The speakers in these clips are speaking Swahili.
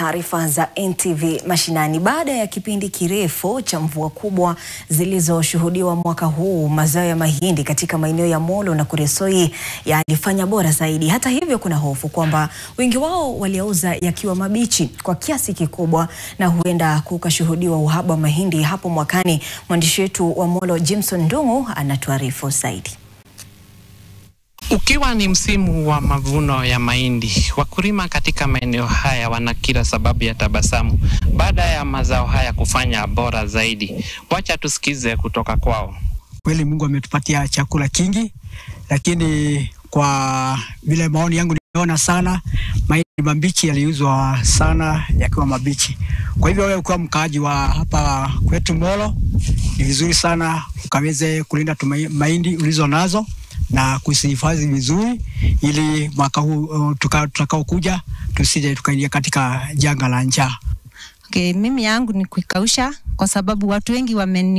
taarifa za NTV Mashinani. Baada ya kipindi kirefu cha mvua kubwa zilizoshuhudiwa mwaka huu, mazao ya mahindi katika maeneo ya Molo na Kuresoi yalifanya bora zaidi. Hata hivyo, kuna hofu kwamba wengi wao waliauza yakiwa mabichi kwa kiasi kikubwa na huenda kukashuhudiwa uhaba wa mahindi hapo mwakani. Mwandishi wetu wa Molo Jimson Ndungu anatuarifu zaidi. Ukiwa ni msimu wa mavuno ya mahindi, wakulima katika maeneo haya wana kila sababu ya tabasamu baada ya mazao haya kufanya bora zaidi. Wacha tusikize kutoka kwao. Kweli Mungu ametupatia chakula kingi, lakini kwa vile maoni yangu nimeona sana mahindi mabichi yaliuzwa sana yakiwa mabichi. Kwa hivyo wewe kwa mkaaji wa hapa kwetu Molo, ni vizuri sana ukaweze kulinda mahindi ulizo nazo na kusihifadhi vizuri ili mwaka huu tutakao kuja tusije tukaingia katika janga la njaa. Okay, mimi yangu ni kuikausha kwa sababu watu wengi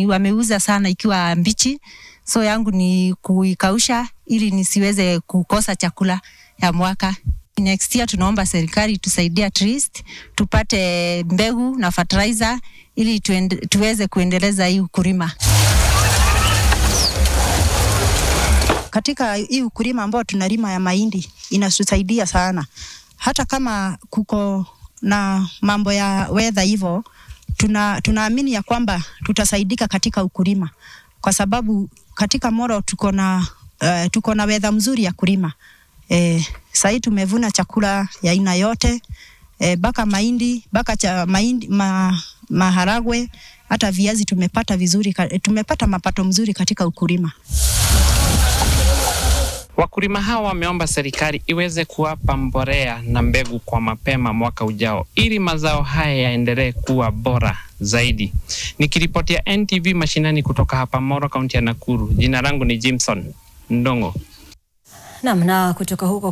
wameuza sana ikiwa mbichi. So yangu ni kuikausha ili nisiweze kukosa chakula ya mwaka. Next year tunaomba serikali tusaidie at least tupate mbegu na fertilizer ili tuweze kuendeleza hii ukulima. Katika hii ukulima ambao tunalima ya mahindi inatusaidia sana. Hata kama kuko na mambo ya weather hivyo, tunaamini ya kwamba tutasaidika katika ukulima. Kwa sababu katika Molo tuko na weather mzuri ya kulima. Sasa tumevuna chakula ya aina yote, baka mahindi, maharagwe, hata viazi tumepata vizuri, tumepata mapato mzuri katika ukulima. Wakulima hawa wameomba serikali iweze kuwapa mbolea na mbegu kwa mapema mwaka ujao ili mazao haya yaendelee kuwa bora zaidi. Nikiripotia NTV Mashinani kutoka hapa Molo, kaunti ya Nakuru. Jina langu ni Jimson Ndungu. Na kutoka huko